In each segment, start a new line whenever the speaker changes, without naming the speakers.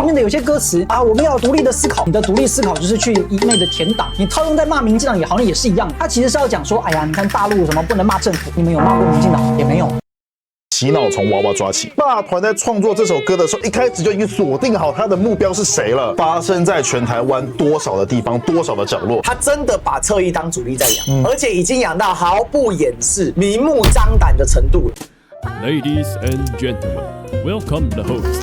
里面的有些歌词啊，我们要独立的思考，你的独立思考就是去一昧的填党，你套用在骂民进党也好像也是一样，他其实是要讲说，哎呀，你看大陆什么不能骂政府，你们有骂过民进党也没有。
洗脑从娃娃抓起，霸团在创作这首歌的时候，一开始就已经锁定好他的目标是谁了，发生在全台湾多少的地方，多少的角落。
他真的把侧翼当主力在养，而且已经养到毫不掩饰、明目张胆的程度了。
Ladies and gentlemen, welcome the host.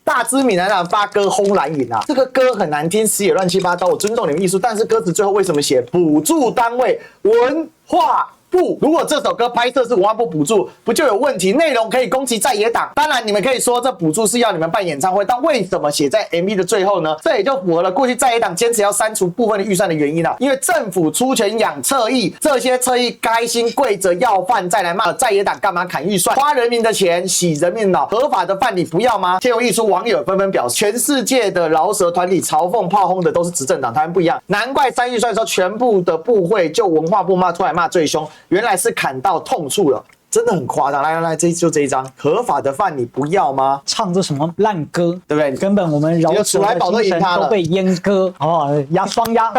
大知闽南党发歌轰蓝营啊，这个歌很难听，词也乱七八糟。我尊重你们艺术，但是歌词最后为什么写补助单位文化部？如果这首歌拍摄是文化部补助，不就有问题？内容可以攻击在野党。当然，你们可以说这补助是要你们办演唱会，但为什么写在 MV 的最后呢？这也就符合了过去在野党坚持要删除部分的预算的原因啊。因为政府出钱养侧翼，这些侧翼该心跪着要饭再来骂在野党干嘛砍预算？花人民的钱洗人民脑，合法的饭你不要吗？天佑一出，网友纷纷表示，全世界的饶舌团体嘲讽炮轰的都是执政党，台湾不一样，难怪删预算的时候，全部的部会就文化部骂出来骂最凶。原来是砍到痛处了，真的很夸张。来，这一张，合法的饭你不要吗？
唱这什么烂歌，
对不对？
根本我们饶舌的精神都被阉割哦，双压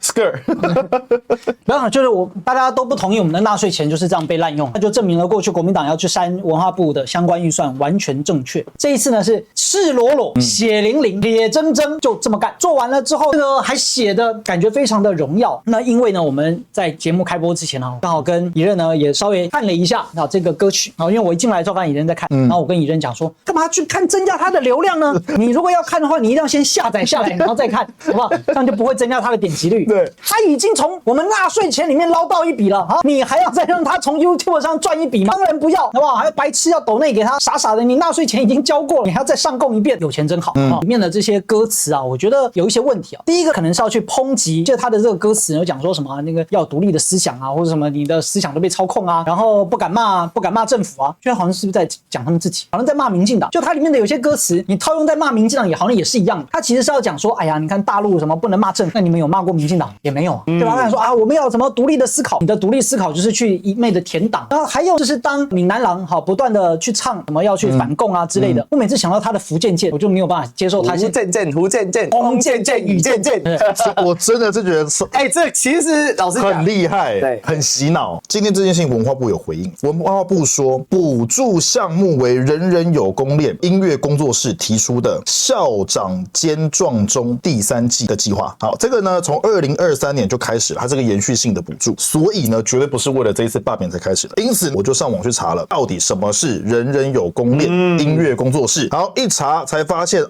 skirt
没有，就是大家都不同意我们的纳税钱就是这样被滥用，那就证明了过去国民党要去删文化部的相关预算完全正确。这一次呢是赤裸裸、血淋淋、铁铮铮就这么干。做完了之后，这个还写的感觉非常的荣耀。那因为呢我们在节目开播之前呢，刚好跟乙任呢也稍微看了一下这个歌曲，因为我一进来之后发现乙任在看，然后我跟乙任讲说，干嘛去看增加他的流量呢？你如果要看的话，你一定要先下载下来，然后再看，好不好？这样就不会增加他的点击率。
对，
他已经从我们纳税钱里面捞到一笔了，你还要再让他从 YouTube 上赚一笔吗？当然不要，好不好？还有白痴要抖内给他，傻傻的，你纳税钱已经交过了，你还要再上供一遍，有钱真好。里面的这些歌词啊，我觉得有一些问题啊。第一个可能是要去抨击，就他的这个歌词有讲说什么那个要独立的思想啊，或者什么你的思想都被操控啊，然后不敢骂政府啊，觉得好像是不是在讲他们自己，好像在骂民进党。就它里面的有些歌词，你套用在骂民进党也好像也是一样的。他其实是要讲说，哎呀，你看大陆什么不能骂政府，那你们有骂过民进党也没有，对吧？他说啊，我们要什么独立的思考，你的独立思考就是去一昧的填党。然后还有就是当闽南郎不断的去唱什么要去反共啊之类的，我每次想到他的福建舰，我就没有办法接受他是
胡渐渐，风渐渐，雨渐渐。
我真的是觉得
这其实老实讲
很厉害，
对，
很洗脑。今天这件事情文化部有回应，文化部说补助项目为人人有功练音乐工作室提出的校长兼壮中第3季的计划。好，这个呢从2023年就开始了，它是个延续性的补助，所以呢绝对不是为了这一次罢免才开始的。因此我就上网去查了，到底什么是人人有功练音乐工作室。好，一查才发现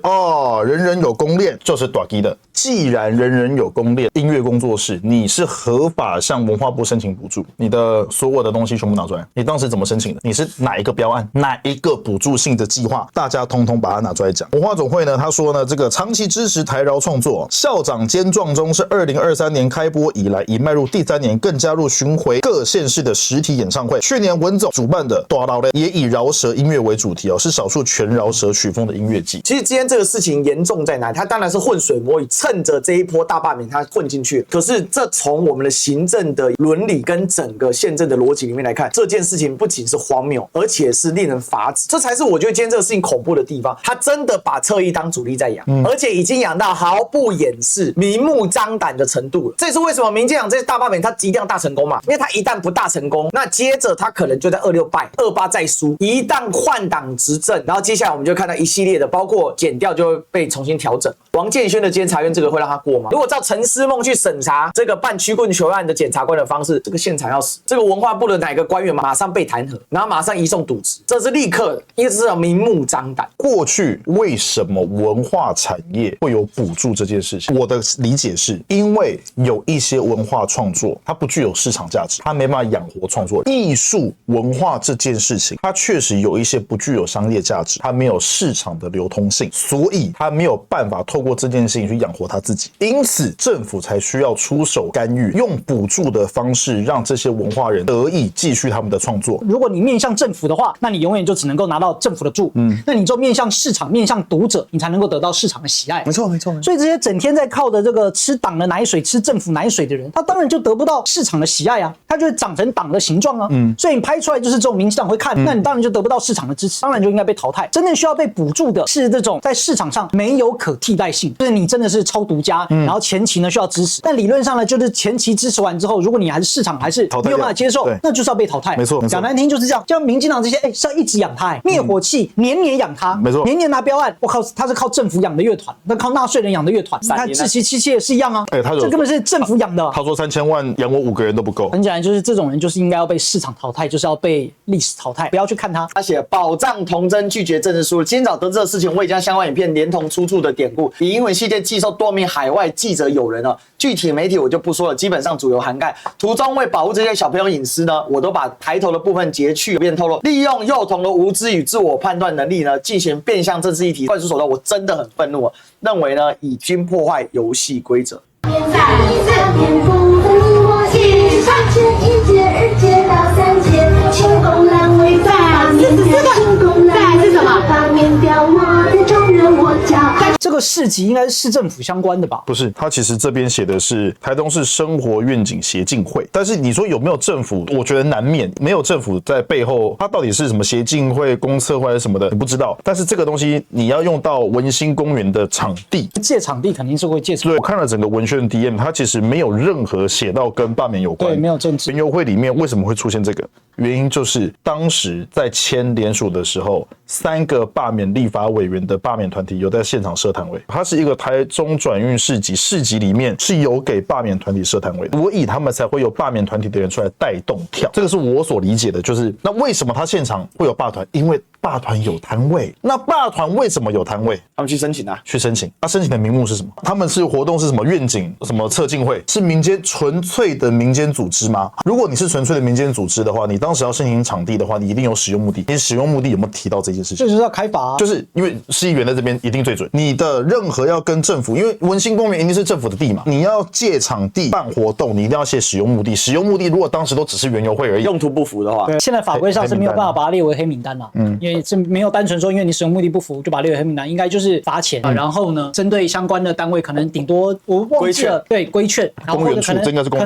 人人有功练就是大基的。既然人人有功练音乐工作室，你是合法向文化部申请补助，你的所有的东西全部拿出来，你当时怎么申请的？你是哪一个标案，哪一个补助性的计划，大家通通把它拿出来讲。文化总会呢，他说呢，这个长期支持台饶创作，校长兼壮中是2023年开播以来已迈入第3年，更加入巡回各县市的实体演唱会。去年文总主办的大饶也以饶舌音乐为主题是少数全饶舌曲风的音乐季。
其实今天这个事情严重在哪里？他当然是浑水摸鱼，趁着这一波大罢免他混进去。可是这从我们的行政的伦理跟整个宪政的逻辑里面来看，这件事情不仅是荒谬，而且是令人发指。这才是我觉得今天这个事情恐怖的地方。他真的把侧翼当主力在养，而且已经养到毫不掩饰、明目张胆的程度了。这是为什么民进党这些大罢免他一定要大成功嘛？因为他一旦不大成功，那接着他可能就在26败，28再输。一旦换党执政，然后接下来我们就看到一系列的，包括检调就会被重新调整。王建煊的监察院这个会让他过吗？如果照陈思梦去审查这个办曲棍球案的检察官的方式，这个现场要死。这个文化部的哪个官员马上被弹劾，然后马上移送渎职，这是立刻的，因为这是明目张胆。
过去为什么文化产业会有补助这件事情？我的理解是因为有一些文化创作它不具有市场价值，它没办法养活创作人。艺术文化这件事情，它确实有一些不具有商业价值，它没有市场的流通性，所以它没有办法透过这件事情去养活活他自己，因此政府才需要出手干预，用补助的方式让这些文化人得以继续他们的创作。
如果你面向政府的话，那你永远就只能够拿到政府的助，那你就面向市场、面向读者，你才能够得到市场的喜爱。
没错。
所以这些整天在靠的这个吃党的奶水、吃政府奶水的人，他当然就得不到市场的喜爱啊，他就会长成党的形状啊。所以你拍出来就是这种民进党会看，那你当然就得不到市场的支持，当然就应该被淘汰。真正需要被补助的是这种在市场上没有可替代性，就是你真的是超独家，然后前期呢需要支持，但理论上呢就是前期支持完之后，如果你还是市场还是没有办法接受，那就是要被淘汰。
没错，
讲难听就是这样。像民进党这些，是要一直养他，灭火器年年养他，
没错，
年年拿标案。我靠，他是靠政府养的乐团，那靠纳税人养的乐团。你看志祺七七也是一样啊，这根本是政府养的。
他说3000万养我5个人都不够。
很简单，就是这种人就是应该要被市场淘汰，就是要被历史淘汰，不要去看他。
他写保障童真，拒绝政治输入。今天早得知的事情，我已将相关影片连同出处的典故，以英文系列寄售多名海外记者友人哦。具体媒体我就不说了，基本上主流涵盖。途中为保护这些小朋友隐私呢，我都把抬头的部分截去，便透露利用幼童的无知与自我判断能力呢，进行变相政治议题灌输手段，我真的很愤怒，认为呢已经破坏游戏规则。
这个市集应该是市政府相关的吧？
不是，他其实这边写的是台东市生活愿景协进会，但是你说有没有政府？我觉得难免没有政府在背后，它到底是什么协进会、公测会还是什么的，你不知道。但是这个东西你要用到文心公园的场地，
借场地肯定是会借场地。
对，我看了整个文宣 DM， 它其实没有任何写到跟罢免有关，
对，没有政治。
园游会里面为什么会出现这个？原因就是当时在签联署的时候，3个罢免立法委员的罢免团体有在现场设摊位，它是一个台中转运市集，市集里面是有给罢免团体设摊位的，所以他们才会有罢免团体的人出来带动跳。这个是我所理解的，就是那为什么他现场会有罢团？因为罢团有摊位。那罢团为什么有摊位？
他们去申请啊，
去申请。那申请的名目是什么？他们是活动是什么愿景？什么策进会？是民间纯粹的民间组织吗？如果你是纯粹的民间组织的话，你当时要申请场地的话，你一定有使用目的。你使用目的有没有提到这件事情？
这就是要开罚啊。
就是因为市议员在这边一定最准。你的任何要跟政府，因为文心公园一定是政府的地嘛，你要借场地办活动，你一定要写使用目的。使用目的如果当时都只是园游会而已，
用途不符的话，
对，现在法规上是没有办法把它列为黑名单啦。因为是没有单纯说因为你使用目的不符就把它列为黑名单，应该就是罚钱，然后呢，针对相关的单位可能顶多我忘记了，对，规劝，然后或者可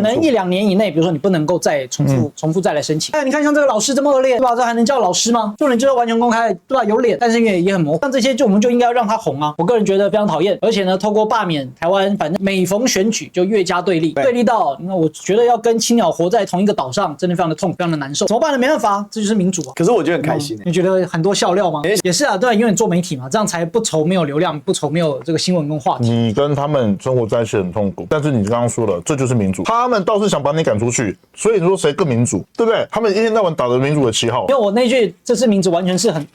能1-2年以内，比如说你不能够再重复再来申请。你看像这个老师这么恶劣，对吧？这还能叫老师吗？这种人就是完全公开，对吧？有脸，但是也很模糊。像这些我们就应该要让他红啊！我个人觉得非常讨厌，而且呢，透过罢免台湾，反正每逢选举就越加对立到，那我觉得要跟青鸟活在同一个岛上，真的非常的痛苦，非常的难受。怎么办呢？没办法，这就是民主啊。
可是我觉得很开心。
你觉得很多笑料吗？也是啊，对，因为你做媒体嘛，这样才不愁没有流量，不愁没有这个新闻跟话题。
你跟他们生活在一起很痛苦，但是你刚刚说了，这就是民主。他们倒是想把你赶出去，所以你说谁更民主，对不对？他们一天到晚打着民主的旗号。
因为我那句这是民主，完全是很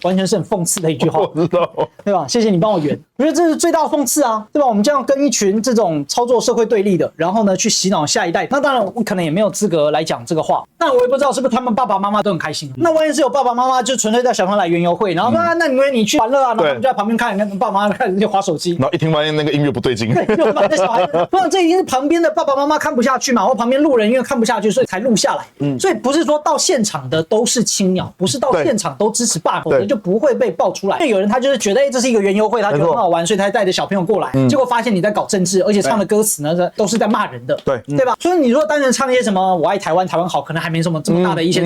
讽刺的一句话，
我知道，
对吧？谢谢你帮我圆。我觉得这是最大的讽刺啊，对吧？我们这样跟一群这种操作社会对立的，然后呢去洗脑下一代，那当然我可能也没有资格来讲这个话。那我也不知道是不是他们爸爸妈妈都很开心。那万一是有爸爸妈妈就纯粹带小朋友来园游会，然后那你去玩乐啊，然后他们就在旁边看，爸爸妈妈开始就滑手机，
然后一听发现那个音乐不对劲，
对，就把这小孩，不然这已经是旁边的爸爸妈妈看不下去嘛，或旁边路人因为看不下去，所以才录下来。所以不是说到现场的都是青鸟，不是到现场都支持罢免，否则就不会被爆出来。因为有人他就是觉得，这是一个园游会，他觉得很好玩，所以他带着小朋友过来，结果发现你在搞政治，而且唱的歌词呢都是在骂人的，对吧？所以你说单纯唱一些什么我爱台湾，台湾好，可能还没什么这么大的一些，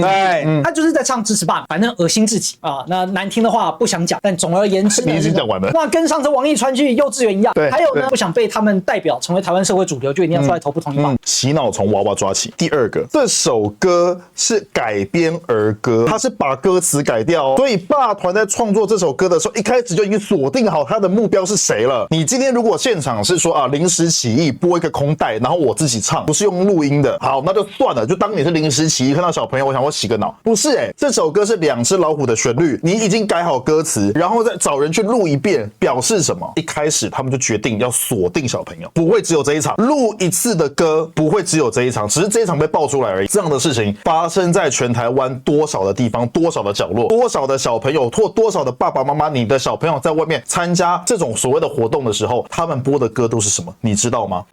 他就是在唱支持罢免，反正恶心至极啊。那难听的话不想讲，但总而言之，
你已经讲完了。
那跟上次王一川去幼稚园一样，还有呢，不想被他们代表成为台湾社会主流，就一定要出来投不同意吧。
洗脑从娃娃抓起。第二个，这首歌是改编儿歌，它是把歌词改掉哦，所以罢团在创作这首歌的时候，一开始就已经锁定好他的目标是谁了。你今天如果现场是说临时起意播一个空带，然后我自己唱，不是用录音的，好，那就算了，就当你是临时起意看到小朋友，我想我洗个脑，不是这首歌是2只老虎的旋律，去，你已经改好歌词，然后再找人去录一遍，表示什么？一开始他们就决定要锁定小朋友，不会只有这一场，录一次的歌不会只有这一场，只是这一场被爆出来而已。这样的事情发生在全台湾多少的地方，多少的角落，多少的小朋友或多少的爸爸妈妈，你的小朋友在外面参加这种所谓的活动的时候，他们播的歌都是什么？你知道吗？